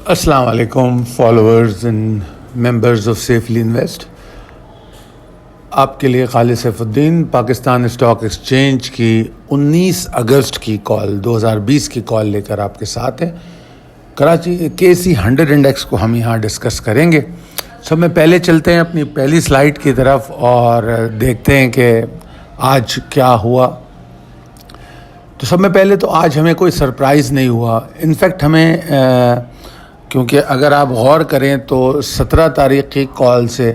السلام علیکم followers and members of safely invest. آپ کے لیے خالد سیف الدین پاکستان اسٹاک ایکسچینج کی 19 اگست کی کال 2020 کی کال لے کر آپ کے ساتھ ہیں. کراچی KSE 100 انڈیکس کو ہم یہاں ڈسکس کریں گے. سب میں پہلے چلتے ہیں اپنی پہلی سلائیڈ کی طرف اور دیکھتے ہیں کہ آج کیا ہوا. تو سب میں پہلے تو آج ہمیں کوئی سرپرائز نہیں ہوا. انفیکٹ ہمیں کیونکہ اگر آپ غور کریں تو 17 تاریخ کی کال سے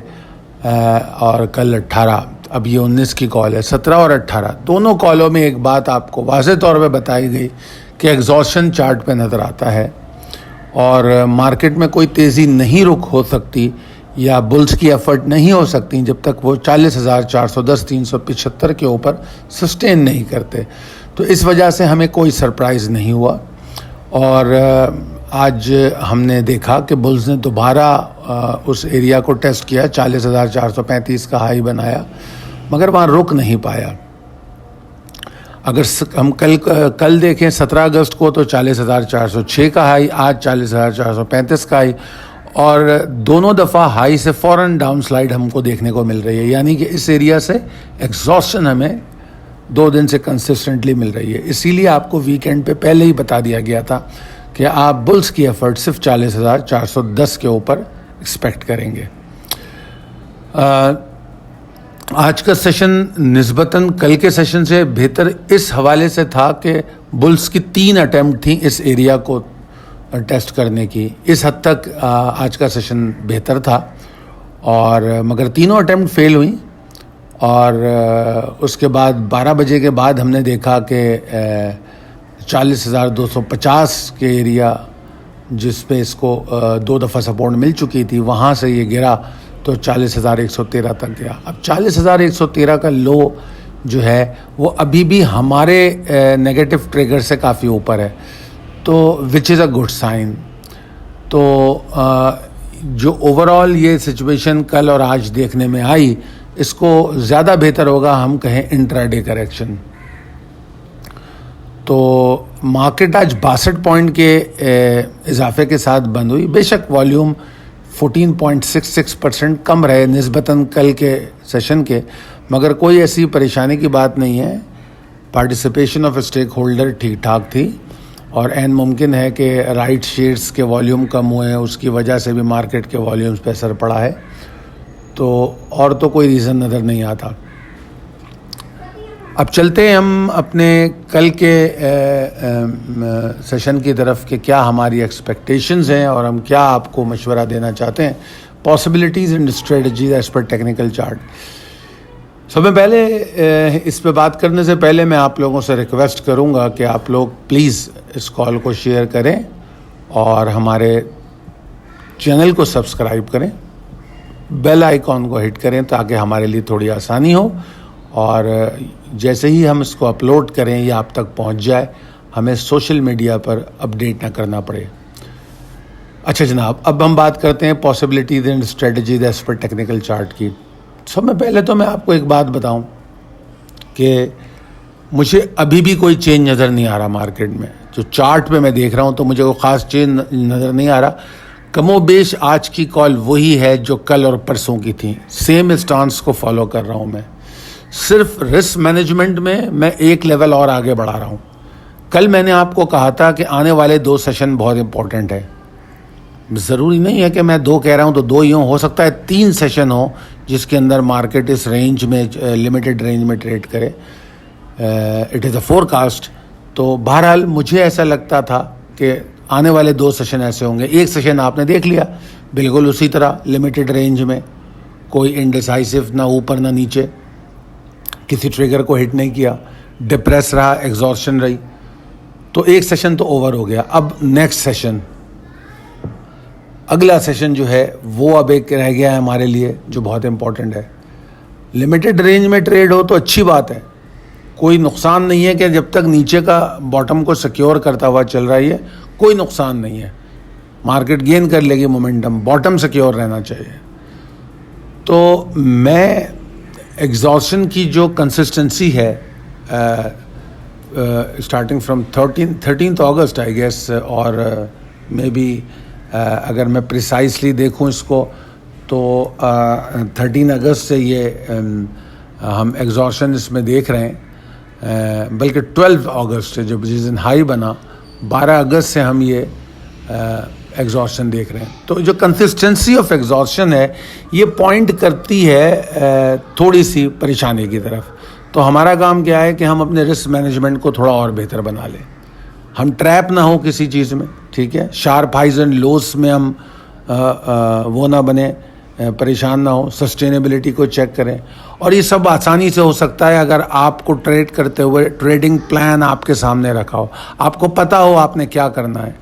اور کل 18، اب یہ 19 کی کال ہے، 17 اور 18 دونوں کالوں میں ایک بات آپ کو واضح طور پہ بتائی گئی کہ ایگزاسشن چارٹ پہ نظر آتا ہے اور مارکیٹ میں کوئی تیزی نہیں رک ہو سکتی یا بلز کی ایفرٹ نہیں ہو سکتی جب تک وہ 40,410 375 کے اوپر سسٹین نہیں کرتے. تو اس وجہ سے ہمیں کوئی سرپرائز نہیں ہوا اور آج ہم نے دیکھا کہ بلز نے دوبارہ اس ایریا کو ٹیسٹ کیا، 40,435 کا ہائی بنایا مگر وہاں رک نہیں پایا. اگر ہم کل دیکھیں 17 اگست کو تو 40,406 کا ہائی، آج 40,435 کا ہائی، اور دونوں دفعہ ہائی سے فوراً ڈاؤن سلائیڈ ہم کو دیکھنے کو مل رہی ہے. یعنی کہ اس ایریا سے ایگزاسشن ہمیں 2 دن سے کنسسٹنٹلی مل رہی ہے. اسی لیے آپ کو ویکینڈ پہ پہلے ہی بتا دیا گیا تھا کہ آپ بلز کی ایفرٹ صرف 40,410 کے اوپر ایکسپیکٹ کریں گے. آج کا سیشن نسبتاً کل کے سیشن سے بہتر اس حوالے سے تھا کہ بلز کی 3 اٹیمپٹ تھیں اس ایریا کو ٹیسٹ کرنے کی. اس حد تک آج کا سیشن بہتر تھا اور مگر تینوں اٹیمپٹ فیل ہوئیں اور اس کے بعد 12 بجے کے بعد ہم نے دیکھا کہ 40,250 کے ایریا جس پہ اس کو 2 دفعہ سپورٹ مل چکی تھی وہاں سے یہ گرا تو 40,113 تک گیا. اب 40,113 کا لو جو ہے وہ ابھی بھی ہمارے نیگیٹو ٹریگر سے کافی اوپر ہے، تو وچ از اے گڈ سائن. تو جو اوور آل یہ سچویشن کل اور آج دیکھنے میں آئی، اس کو زیادہ بہتر ہوگا ہم کہیں انٹرا ڈے کریکشن. تو مارکیٹ آج 62 پوائنٹ کے اضافے کے ساتھ بند ہوئی. بے شک والیوم 14.66% کم رہے نسبتاً کل کے سیشن کے، مگر کوئی ایسی پریشانی کی بات نہیں ہے. پارٹیسپیشن آف اسٹیک ہولڈر ٹھیک ٹھاک تھی اور عین ممکن ہے کہ رائٹ شیئرز کے والیوم کم ہوئے ہیں، اس کی وجہ سے بھی مارکیٹ کے والیومز پہ اثر پڑا ہے. تو اور تو کوئی ریزن نظر نہیں آتا. اب چلتے ہیں ہم اپنے کل کے سیشن کی طرف کہ کیا ہماری ایکسپیکٹیشنز ہیں اور ہم کیا آپ کو مشورہ دینا چاہتے ہیں. Possibilities and strategies as per technical chart. سب میں پہلے اس پہ بات کرنے سے پہلے میں آپ لوگوں سے ریکویسٹ کروں گا کہ آپ لوگ پلیز اس کال کو شیئر کریں اور ہمارے چینل کو سبسکرائب کریں، بیل آئیکن کو ہٹ کریں تاکہ ہمارے لیے تھوڑی آسانی ہو اور جیسے ہی ہم اس کو اپلوڈ کریں یا آپ تک پہنچ جائے، ہمیں سوشل میڈیا پر اپڈیٹ نہ کرنا پڑے. اچھا جناب، اب ہم بات کرتے ہیں possibilities and strategies as per technical chart کی. سب میں پہلے تو میں آپ کو ایک بات بتاؤں کہ مجھے ابھی بھی کوئی چینج نظر نہیں آ رہا مارکیٹ میں. جو چارٹ پہ میں دیکھ رہا ہوں تو مجھے کوئی خاص چینج نظر نہیں آ رہا. کم و بیش آج کی کال وہی ہے جو کل اور پرسوں کی تھی. سیم اسٹانس کو فالو کر رہا ہوں میں. صرف رسک مینجمنٹ میں ایک لیول اور آگے بڑھا رہا ہوں. کل میں نے آپ کو کہا تھا کہ آنے والے 2 سیشن بہت امپورٹنٹ ہے. ضروری نہیں ہے کہ میں 2 کہہ رہا ہوں تو 2 ہی ہوں، ہو سکتا ہے 3 سیشن ہو جس کے اندر مارکیٹ اس رینج میں لمیٹڈ رینج میں ٹریڈ کرے. It is a forecast. تو بہرحال مجھے ایسا لگتا تھا کہ آنے والے 2 سیشن ایسے ہوں گے. ایک سیشن آپ نے دیکھ لیا بالکل اسی طرح لمیٹڈ رینج میں، کوئی انڈیسائسو نہ اوپر نہ نیچے، کسی ٹریگر کو ہٹ نہیں کیا، ڈپریس رہا، ایگزاسشن رہی. تو ایک سیشن تو اوور ہو گیا. اب نیکسٹ سیشن، اگلا سیشن جو ہے وہ اب ایک رہ گیا ہے ہمارے لیے جو بہت امپورٹنٹ ہے. لمیٹڈ رینج میں ٹریڈ ہو تو اچھی بات ہے، کوئی نقصان نہیں ہے کہ جب تک نیچے کا باٹم کو سیکیور کرتا ہوا چل رہا ہے کوئی نقصان نہیں ہے. مارکیٹ گین کر لے گی مومنٹم، باٹم سیکیور رہنا چاہیے. تو میں ایگزاسشن کی جو کنسسٹنسی ہے starting from 13 August I guess اور مے بی اگر میں پریسائسلی دیکھوں اس کو تو 13 اگست سے یہ ہم ایگزارشن اس میں دیکھ رہے ہیں، بلکہ 12 اگست سے جس دن ہائی بنا 12 اگست سے ہم یہ ایگزارشن دیکھ رہے ہیں. تو جو کنسسٹنسی آف ایگزارشن ہے یہ پوائنٹ کرتی ہے تھوڑی سی پریشانی کی طرف. تو ہمارا کام کیا ہے کہ ہم اپنے رسک مینجمنٹ کو تھوڑا اور بہتر بنا لیں، ہم ٹریپ نہ ہوں کسی چیز میں، ٹھیک ہے، شارپ ہائیز اینڈ لوز میں ہم وہ نہ بنے، پریشان نہ ہو، سسٹینیبلٹی کو چیک کریں. اور یہ سب آسانی سے ہو سکتا ہے اگر آپ کو ٹریڈ کرتے ہوئے ٹریڈنگ پلان آپ کے سامنے رکھا ہو، آپ کو پتہ ہو آپ نے کیا کرنا ہے.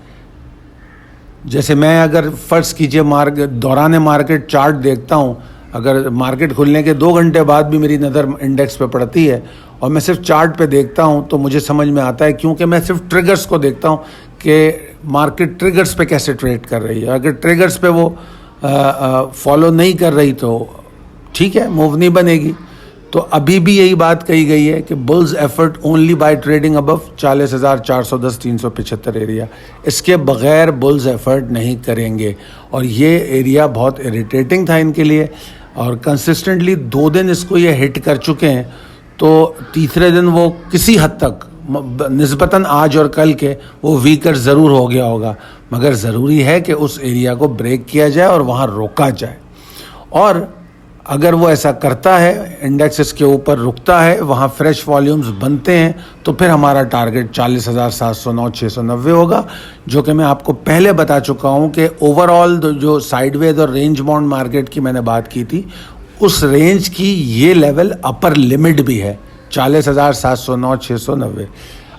جیسے میں اگر فرض کیجئے دوران مارکیٹ چارٹ دیکھتا ہوں، اگر مارکیٹ کھلنے کے 2 گھنٹے بعد بھی میری نظر انڈیکس پہ پڑتی ہے اور میں صرف چارٹ پہ دیکھتا ہوں تو مجھے سمجھ میں آتا ہے، کیونکہ میں صرف ٹریگرز کو دیکھتا ہوں کہ مارکیٹ ٹریگرز پہ کیسے ٹریڈ کر رہی ہے. اگر ٹریگرز پہ وہ فالو نہیں کر رہی تو ٹھیک ہے، موو نہیں بنے گی. تو ابھی بھی یہی بات کہی گئی ہے کہ bulls effort only by trading above 40,410 375 area, اس کے بغیر بلز ایفرٹ نہیں کریں گے. اور یہ ایریا بہت اریٹیٹنگ تھا ان کے لیے، اور کنسسٹنٹلی 2 دن اس کو یہ ہٹ کر چکے ہیں. تو تیسرے دن وہ کسی حد تک نسبتاً آج اور کل کے وہ ویکر ضرور ہو گیا ہوگا، مگر ضروری ہے کہ اس ایریا کو بریک کیا جائے اور وہاں روکا جائے. اور اگر وہ ایسا کرتا ہے، انڈیکس اس کے اوپر رکتا ہے، وہاں فریش والیومز بنتے ہیں، تو پھر ہمارا ٹارگٹ 40,709 690 ہوگا، جو کہ میں آپ کو پہلے بتا چکا ہوں کہ اوور آل جو سائیڈ ویز اور رینج باؤنڈ مارکیٹ کی میں نے بات کی تھی، اس رینج کی یہ لیول اپر لمٹ بھی ہے 40,709 690.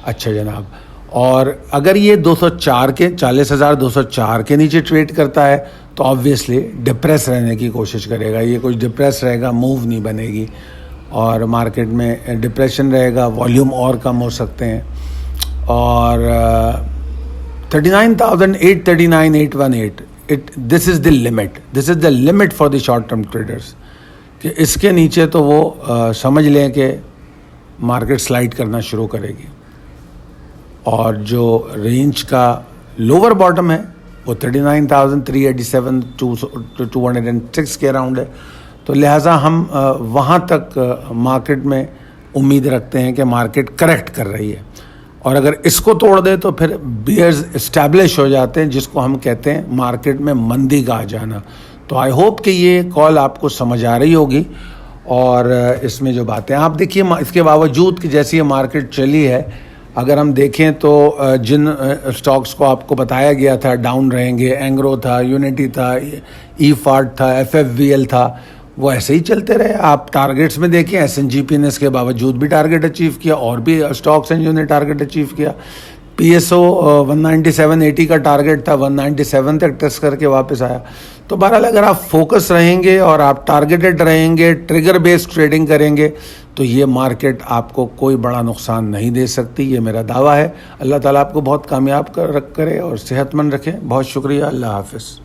اچھا جناب، اور اگر یہ 204 کے 40,204 کے نیچے ٹریڈ کرتا ہے تو آبویسلی ڈپریس رہنے کی کوشش کرے گا. یہ کچھ ڈپریس رہے گا، موو نہیں بنے گی، اور مارکیٹ میں ڈپریشن رہے گا، والیوم اور کم ہو سکتے ہیں. اور 39,839,818 this is the limit, this is the limit for the short term traders, کہ اس کے نیچے تو وہ سمجھ لیں کہ مارکیٹ سلائڈ کرنا شروع کرے گی. اور جو رینج کا لوور باٹم ہے وہ 39,387 206 کے اراؤنڈ ہے. تو لہٰذا ہم وہاں تک مارکیٹ میں امید رکھتے ہیں کہ مارکیٹ کریکٹ کر رہی ہے، اور اگر اس کو توڑ دے تو پھر بیئرز اسٹیبلش ہو جاتے ہیں، جس کو ہم کہتے ہیں مارکیٹ میں مندی کا آ جانا. تو آئی ہوپ کہ یہ کال آپ کو سمجھ آ رہی ہوگی. اور اس میں جو باتیں آپ دیکھیے، اس کے باوجود کہ جیسی یہ مارکیٹ چلی ہے، اگر ہم دیکھیں تو جن سٹاکس کو آپ کو بتایا گیا تھا ڈاؤن رہیں گے، اینگرو تھا، یونٹی تھا، ای فارٹ تھا، ایف ایف وی ایل تھا، وہ ایسے ہی چلتے رہے. آپ ٹارگیٹس میں دیکھیں، ایس این جی پی نے اس کے باوجود بھی ٹارگیٹ اچیو کیا، اور بھی سٹاکس ہیں جنہوں نے ٹارگیٹ اچیو کیا. پی ایس او 197.80 کا ٹارگیٹ تھا، 197 تک ٹیسٹ کر کے واپس آیا. تو بہرحال اگر آپ فوکس رہیں گے اور آپ ٹارگیٹڈ رہیں گے، ٹریگر بیسڈ ٹریڈنگ کریں گے، تو یہ مارکیٹ آپ کو کوئی بڑا نقصان نہیں دے سکتی. یہ میرا دعویٰ ہے. اللہ تعالیٰ آپ کو بہت کامیاب کرے اور صحت مند رکھے. بہت شکریہ. اللہ حافظ.